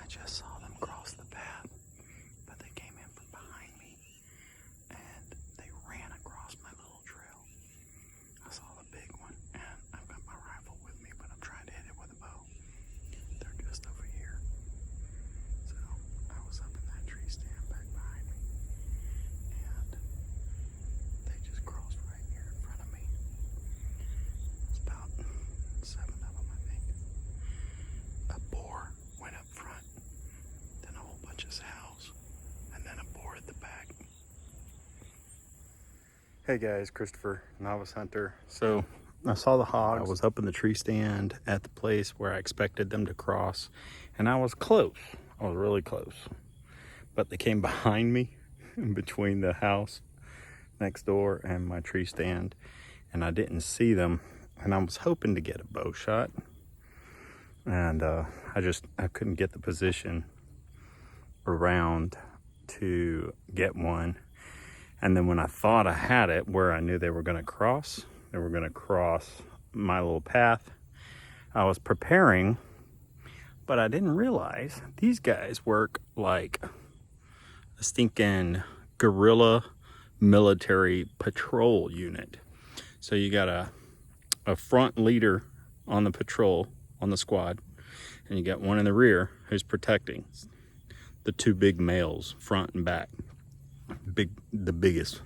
just saw them cross the path, but they came in from behind me and they ran across my little trail. I saw the big one and I've got my rifle with me, but I'm trying to hit it with a bow. They're just over here. So I was up in that tree stand back behind me and they just crossed right here in front of me. It's about 7 of them, I think. A boar went up front, then a whole bunch of sows, and then a boar at the back. Hey guys, Christopher, novice hunter. So I saw the hogs. I was up in the tree stand at the place where I expected them to cross, and I was close. I was really close. But they came behind me in between the house next door and my tree stand, and I didn't see them, and I was hoping to get a bow shot. And I couldn't get the position around to get one. And then when I thought I had it where I knew they were going to cross my little path, I was preparing, but I didn't realize these guys work like a stinking guerrilla military patrol unit. So you got a front leader on the patrol, on the squad, and you got one in the rear who's protecting the two big males, front and back, the biggest.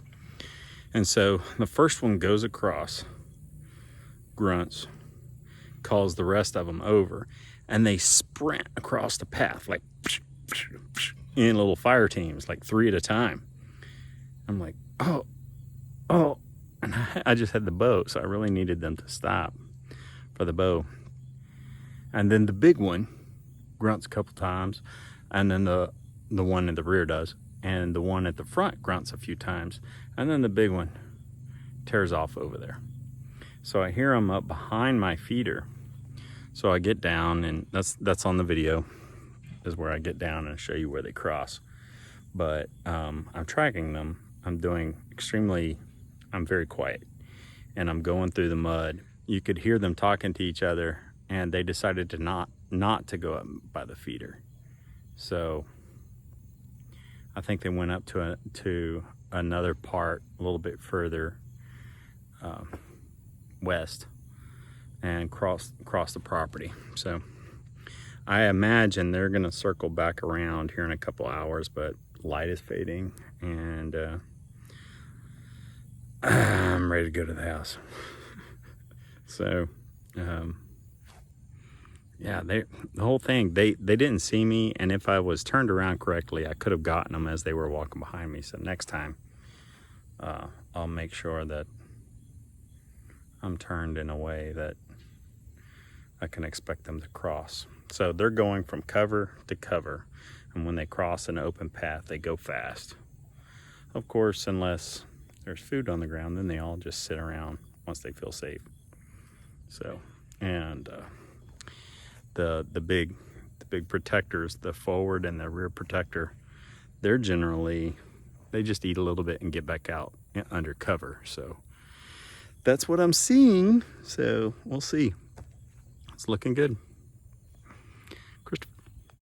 And so the first one goes across, grunts, calls the rest of them over, and they sprint across the path like in little fire teams, like 3 at a time. I'm like, oh, and I just had the bow, so I really needed them to stop for the bow. And then the big one grunts a couple times, and then the one in the rear does, and the one at the front grunts a few times, and then the big one tears off over there. So I hear them up behind my feeder. So I get down, and that's on the video, is where I get down and show you where they cross. But I'm tracking them. I'm very quiet, and I'm going through the mud. You could hear them talking to each other, and they decided to not to go up by the feeder. So I think they went up to another part a little bit further west and cross the property. So I imagine they're gonna circle back around here in a couple hours, but light is fading, and I'm ready to go to the house. So yeah, the whole thing, they didn't see me, and if I was turned around correctly, I could have gotten them as they were walking behind me. So next time, I'll make sure that I'm turned in a way that I can expect them to cross. So they're going from cover to cover, and when they cross an open path, they go fast. Of course, unless there's food on the ground, then they all just sit around once they feel safe. So, and the big protectors, the forward and the rear protector, they just eat a little bit and get back out under cover. So that's what I'm seeing. So we'll see. It's looking good.